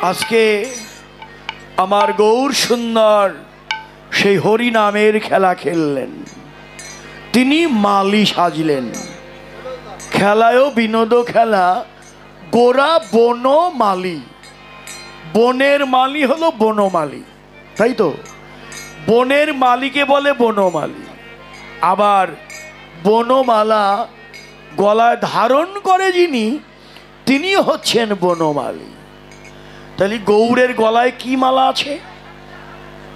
আজকে আমার গৌর সুন্দর সেই হরি নামের খেলা খেললেন। তিনি মালি সাজলেন। খেলায়ও বিনোদ খেলা, গোরা বনমালী। বনের মালি হলো বনমালী, তাই তো? বনের মালিকে বলে বনমালী। আবার বনমালা গলায় ধারণ করে যিনি, তিনি হচ্ছেন বনমালী। তাহলে গৌরের গলায় কি মালা আছে?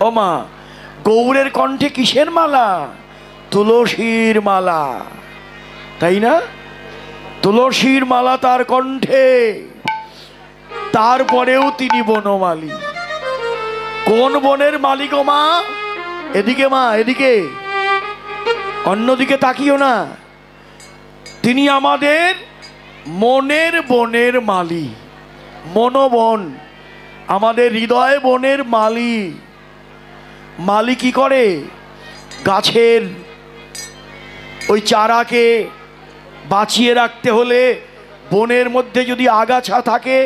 ও মা, গৌরের কণ্ঠে কিসের মালা? তুলসীর মালা, তাই না? তুলসীর মালা তার কণ্ঠে। তারপরেও তিনি বনমালী। কোন বনের মালিক ও মা? এদিকে মা, এদিকে, অন্যদিকে তাকিও না। তিনি আমাদের মনের বনের মালি। মনোবন, আমাদের হৃদয় বনের মালি। মালি কি করে? গাছের ওই চারাকে বাঁচিয়ে রাখতে হলে বনের মধ্যে যদি আগাছা থাকে,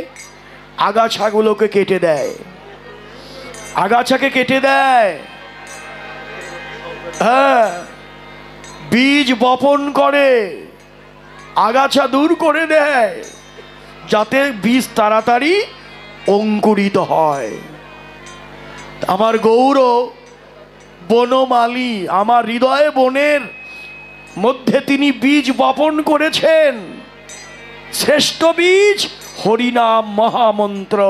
আগাছাগুলোকে কেটে দেয়। আগাছাকে কেটে দেয়, হ্যাঁ, বীজ বপন করে, আগাছা দূর করে দেয়, যাতে বীজ তাড়াতাড়ি অঙ্কুরিত হয়। আমার গৌর বনমালী, আমার হৃদয়ে বনের মধ্যে তিনি বীজ বপন করেছেন। শ্রেষ্ঠ বীজ হরিনাম মহামন্ত্র।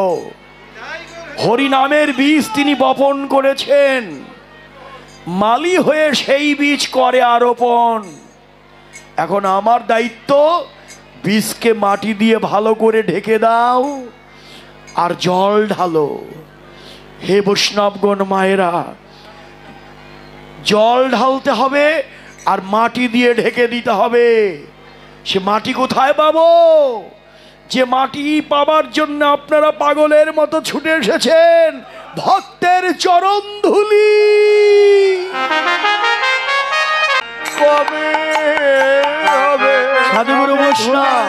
হরিনামের বীজ তিনি বপন করেছেন। মালি হয়ে সেই বীজ করে আরোপণ। এখন আমার দায়িত্ব, বীজকে মাটি দিয়ে ভালো করে ঢেকে দাও আর জল ঢালো। হে বৈষ্ণবগণ মায়েরা, জল ঢালতে হবে আর মাটি দিয়ে ঢেকে দিতে হবে। সে মাটি কোথায় পাবো? যে মাটি পাবার জন্য আপনারা পাগলের মতো ছুটে এসেছেন, ভক্তের চরণ ধুলি। কবে হবে সাধুগুরু বৈষ্ণব?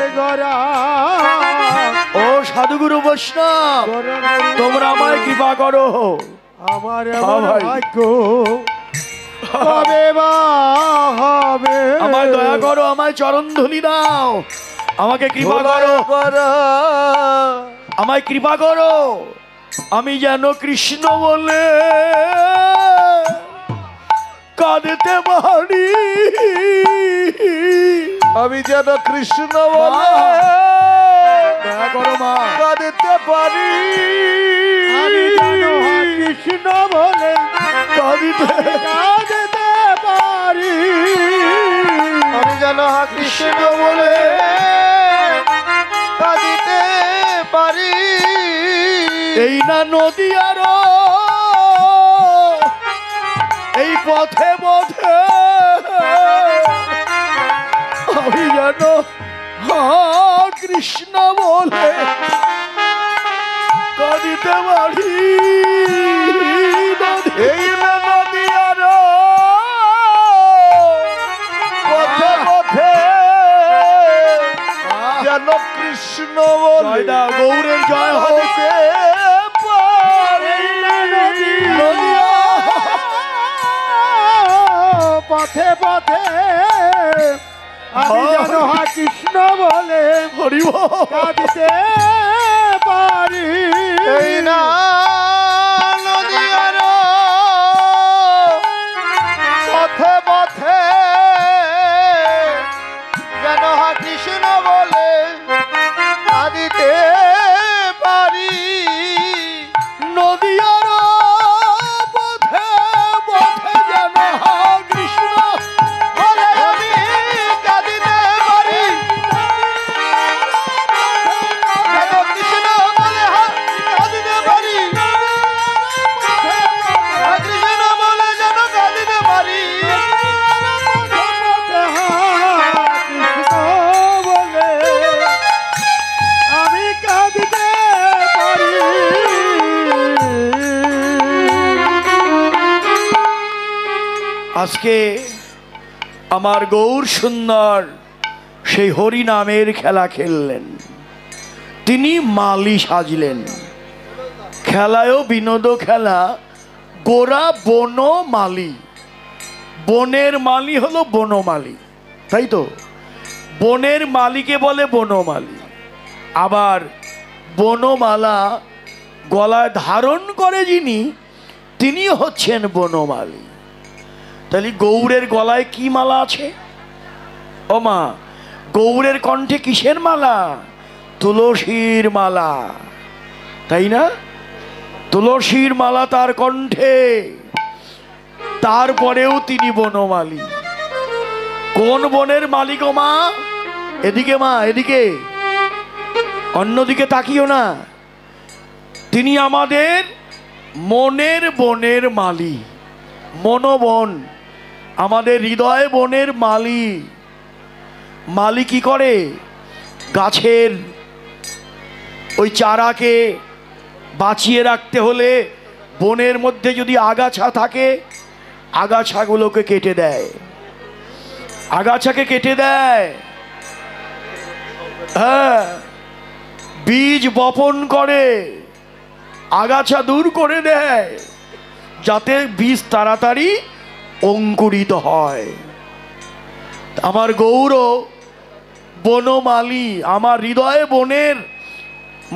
ও সাধুগুরু বৈষ্ণব, তোমরা আমায় কৃপা করো। আমার ভাগ্য কবে বা হবে? আমায় দয়া করো, আমায় চরণ ধুলি দাও, আমাকে কৃপা করো, আমায় কৃপা করো। আমি যেন কৃষ্ণ বলে কাঁদতে পারি। আমি যেন কৃষ্ণ বলে দয়া করো মা, কাঁদতে পারি। আমি যেন কৃষ্ণ বলে কাঁদতে পারি। আমি যেন কৃষ্ণ বলে কাঁদতে পারি। এই না নদী আর এই পথে পথে আমি যেন কৃষ্ণ বলে কাঁদিতে পারি। এই না নদী আর পথে পথে যেন কৃষ্ণ বলে গৌরের জয় হতে পথে পথে আমি যেন কৃষ্ণ বলে কাঁদতে পারি। এই না নদী আর পথে পথে যেন কৃষ্ণ বলে কাঁদতে পারি। নদী আর পথে পথে যেন কৃষ্ণ বলে আমি কাঁদিতে পারি। যেন কৃষ্ণ বলে কাঁদিতে পারি। কৃষ্ণ বলে যেন কাঁদিতে পারি। বলে আমি কাঁদিতে পারি। আজকে আমার গৌর সুন্দর সেই হরি নামের খেলা খেললেন। তিনি মালি সাজলেন। খেলায়ও বিনোদ খেলা, গোরা বনমালী। বনের মালি হলো বনমালী, তাই তো? বনের মালিকে বলে বনমালী। আবার বনমালা গলায় ধারণ করে যিনি, তিনি হচ্ছেন বনমালী। তাহলে গৌরের গলায় কি মালা আছে? ও মা, গৌরের কণ্ঠে কিসের মালা? তুলসীর মালা, তাই না? তুলসীর মালা তার কণ্ঠে, তারপরেও তিনি বনমালী। কোন বনের মালিক ও মা? এদিকে মা, এদিকে, অন্যদিকে তাকিও না। তিনি আমাদের মনের বনের মালী। মনোবন, আমাদের হৃদয় বনের মালী। মালী কি করে? গাছের ওই চারাকে বাঁচিয়ে রাখতে হলে বনের মধ্যে যদি আগাছা থাকে, আগাছাগুলোকে কেটে দেয়, আগাছাকে কেটে দেয়। হ্যাঁ, বীজ বপন করে, আগাছা দূর করে দেয়, যাতে বীজ তাড়াতাড়ি অঙ্কুরিত হয়। আমার গৌর বনমালী, আমার হৃদয়ে বনের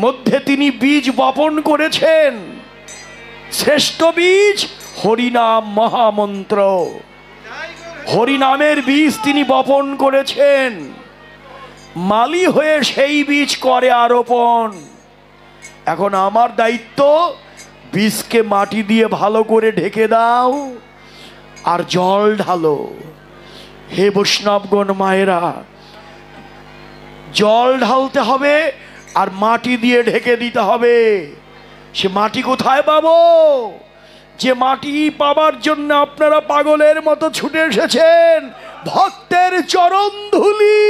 মধ্যে তিনি বীজ বপন করেছেন। শ্রেষ্ঠ বীজ হরিনাম মহামন্ত্র, হরিনামের বীজ তিনি বপন করেছেন। মালি হয়ে সেই বীজ করে আরোপণ। এখন আমার দায়িত্ব, বীজকে মাটি দিয়ে ভালো করে ঢেকে দাও আর জল ঢালো। হে বৈষ্ণবগণ মায়েরা, জল ঢালতে হবে আর মাটি দিয়ে ঢেকে দিতে হবে। সে মাটি কোথায় পাবো? যে মাটি পাবার জন্য আপনারা পাগলের মতো ছুটে এসেছেন, ভক্তের চরণ ধুলি।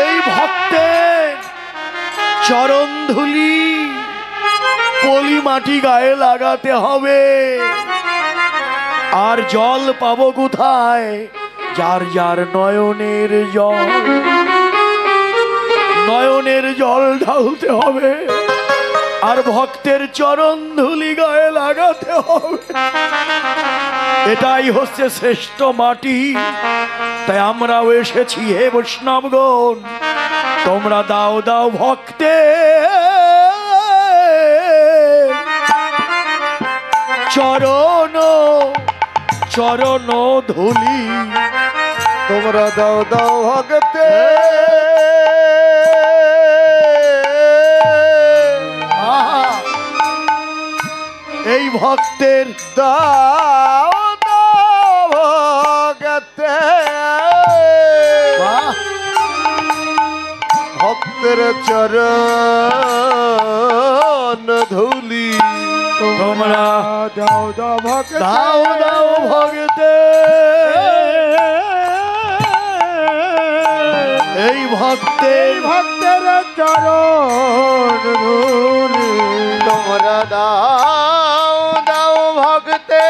এই ভক্তের চরণ ধুলি পলি মাটি গায়ে লাগাতে হবে। আর জল পাবো কোথায়? যার যার নয়নের জল, নয়নের জল ঢালতে হবে আর ভক্তের চরণ ধুলি গায়ে লাগাতে হবে। এটাই হচ্ছে শ্রেষ্ঠ মাটি। তাই আমরাও এসেছি। হে বৈষ্ণবগণ, তোমরা দাও দাও ভক্তে চরণ চরণ ধুলি। তোমরা দাও দাও ভক্তে এই ভক্তের দাও দাও ভক্তে, ভক্তের চরণ ধুলি। তোমরা দাও দাও ভক্তে, দাও দাও ভক্তে এই ভক্তের ভক্তের চরণ ধুলি। তোমরা দাও দাও ভক্তে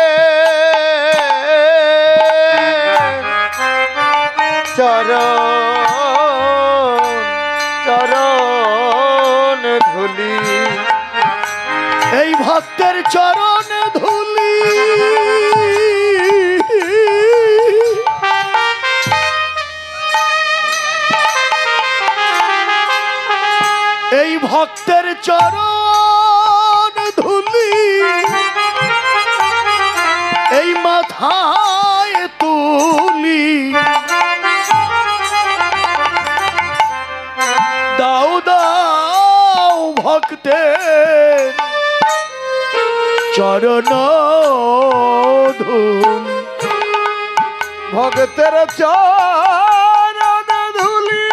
চরণ চরণ ধুলি। এই ভক্তের চরণ ধুলি। এই ভক্তের চরণ ধুলি এই মাথায় তুলি। দাও দাও ভক্তের চরণ ধুলি। ভক্তের চরণ ধুলি।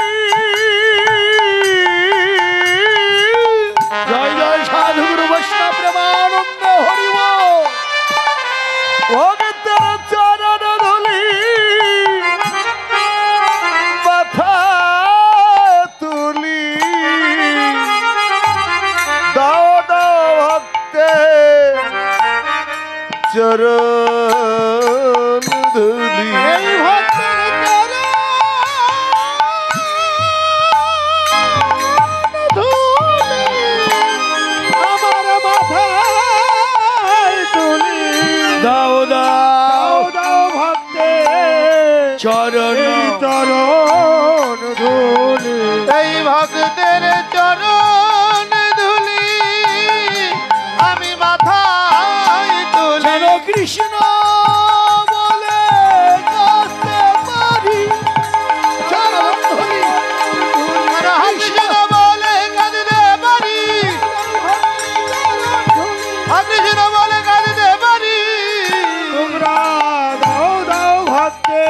জয় জয় সাধু গুরু বৈষ্ণব প্রেমানন্দ হরি বল। ভক্তের চরণ ধুলি মাথা তুলি। দাও দাও ভক্তে চরণ ধুলি। এই ভক্তের চরণ এই চরণ ধুলি এই ভক্তের চরণ ধুলি আমি মাথায় তুলি যেন কৃষ্ণ বলে কাঁদতে পারি চরণ ধুলি কৃষ্ণ বলে কাঁদতে পারি কৃষ্ণ বলে কাঁদতে পারি তোমরা দাও দাও ভক্তে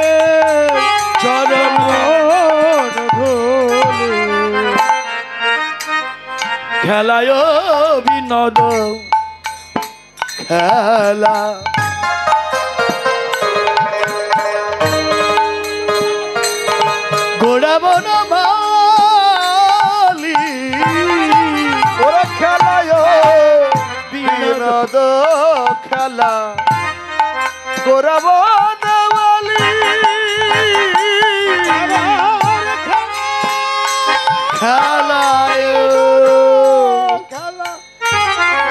চরণ ধুলি খেলায় বিনোদ খেলা গোড়াবন মালি ওরা খেলায় বিনোদ খেলা গোরাব দেওয়ালি খেলায় খেলা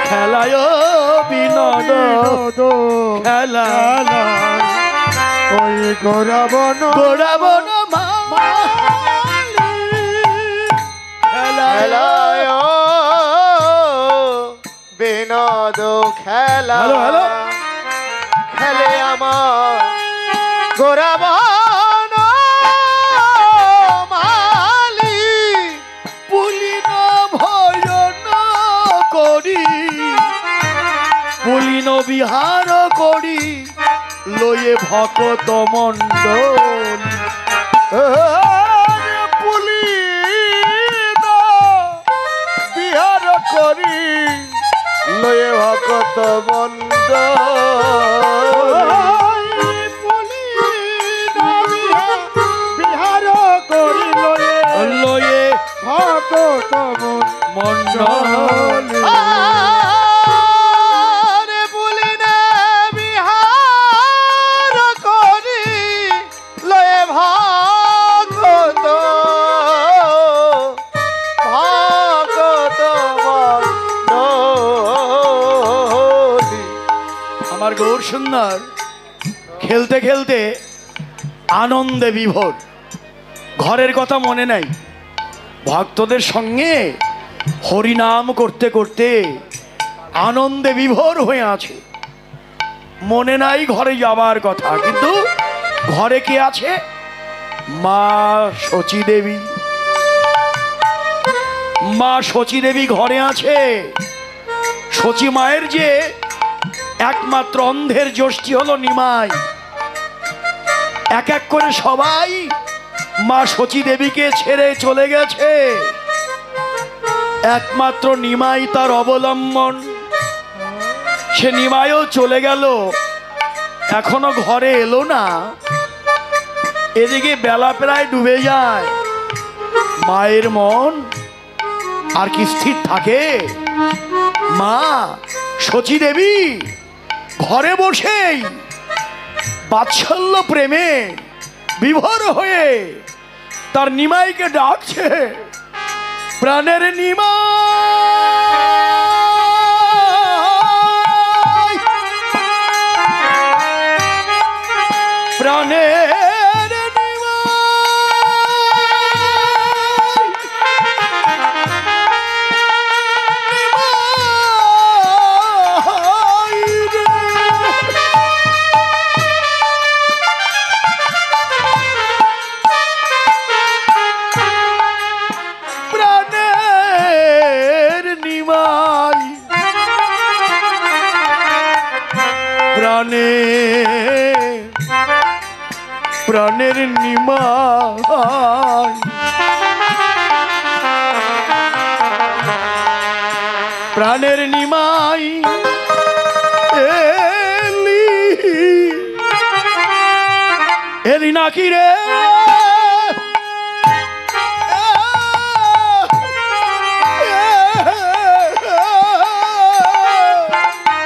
খেলায় বিনোদ খেলা ওই গোরাবন গোড়াবন মালি খেলায় খেলায় বিনোদ খেলা হ্যালো, হ্যালো। খেলে আমার গোরাবন মালি পুলিন ভজন করি পুলিন বিহার করি লয়ে ভকত মণ্ডল পুলিন বিহার করি লয়ে ভকত বন্দ বিহার করি লয়ে ভকত মণ্ডল আরে পুলিনে বিহার করি লয়ে ভগত মণ্ডলী আমার গৌর সুন্দর খেলতে খেলতে আনন্দে বিভোর ঘরের কথা মনে নাই ভক্তদের সঙ্গে হরিনাম করতে করতে আনন্দে বিভোর হয়ে আছে মনে নাই ঘরে যাবার কথা কিন্তু ঘরে কে আছে মা শচী দেবী মা শচী দেবী ঘরে আছে শচী মায়ের যে একমাত্র অন্ধের জ্যোষ্ঠী হলো নিমাই এক এক করে সবাই মা শচী দেবীকে ছেড়ে চলে গেছে একমাত্র নিমাই তার অবলম্বন সে নিমাইও চলে গেল এখনো ঘরে এলো না এদিকে বেলা প্রায় ডুবে যায় মায়ের মন আর কি স্থির থাকে মা শচী দেবী ঘরে বসেই বাৎসল্য প্রেমে বিভোর হয়ে তার নিমাইকে ডাকছে প্রাণের নিমাই প্রাণের প্রাণের নিমাই প্রাণের নিমাই এলি এলি নাকি রে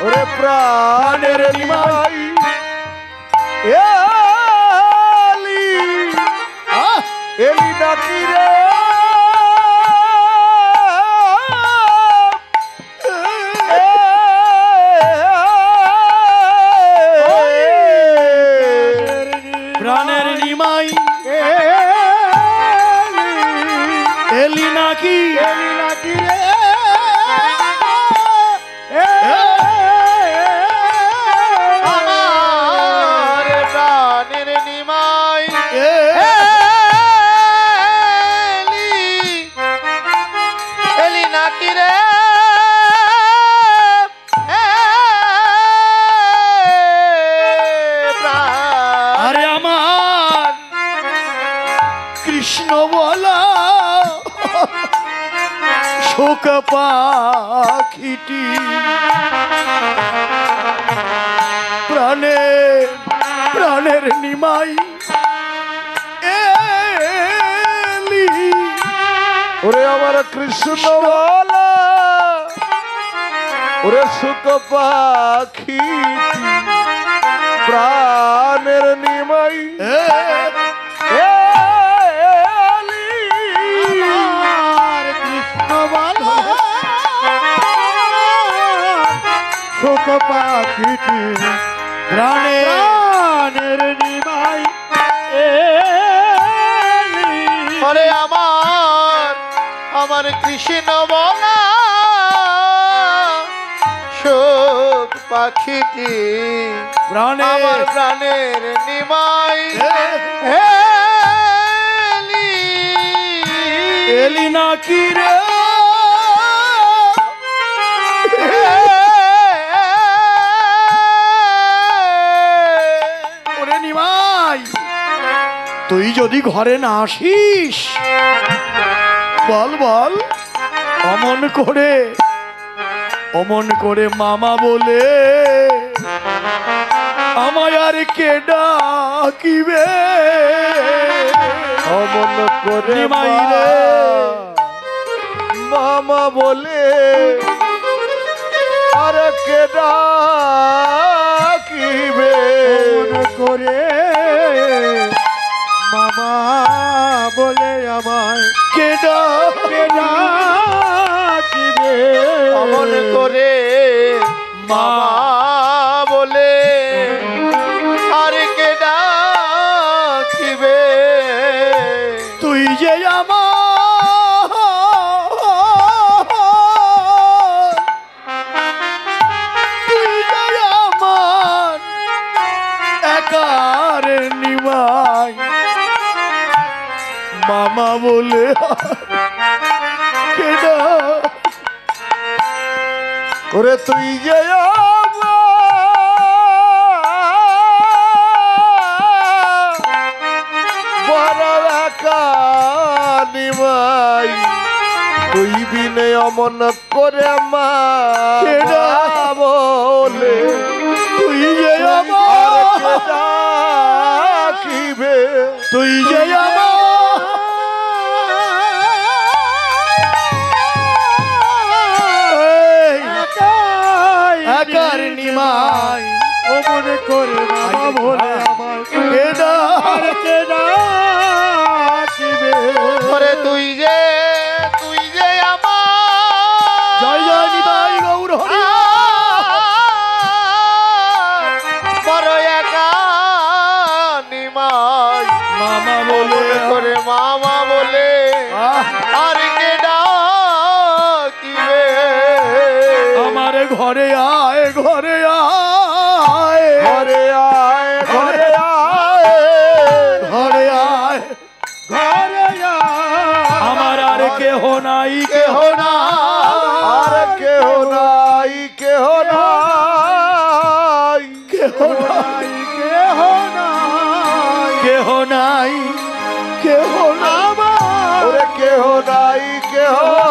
ওরে প্রাণের নিমাই এলি ডাকি রে প্রাণের নিমাই এলি নাকি এলি নাকি রে আমার প্রাণের নিমাই এ, এলি নাকি রে আরে আমার কৃষ্ণ বলা শোক পাখিটি প্রাণের নিমাই এলি ওরে আমার কৃষ্ণ বলা ওরে সুখ পাখি প্রাণের নিমাই এ, আমার কৃষ্ণ বলা সুখ পাখিটি প্রাণের নিমাই ওরে আমার কৃষ্ণ বলা শোক পাখিটি আমার প্রাণের নিমাই এলি নাকি রে ওরে নিমাই তুই যদি ঘরে না আসিস বল বল অমন করে মামা বলে আমায় আর কে ডাকিবে অমন করে নিমাই রে। মামা বলে আর কে ডাকিবে করে মামা বলে আমায় কে ডাকিবে অমন করে মামা বলে আর কে ডাকিবে তুই যে আমার একার নিমাই মামা বলে কেডা ওরে তুই যে বড় একা নিমাই তুই বিনে অমন করে মা কেডা বলে তুই যে আর কে আমার ডাকিবে তুই যে আমার একার নিমাই অমন করে মামা বলে আমার কেডা কে ডাকিবে ওরে তুই যে আমার জয় জয় নিতাই গৌর হরি বড় একা নিমাই মামা বলে করে মামা বলে আহ, আর কে ডাকিবে আমার ঘরে আয় ঘরে আয় ঘরে আয় ঘরে আয় ঘরে আয় ঘরে আমার আর কেহ নাই কেহ না আর কেহ নাই কেহ নাই কেহ নাই কেহ নাই কেহ নাই কেহ নাই ওরে কেহ নাই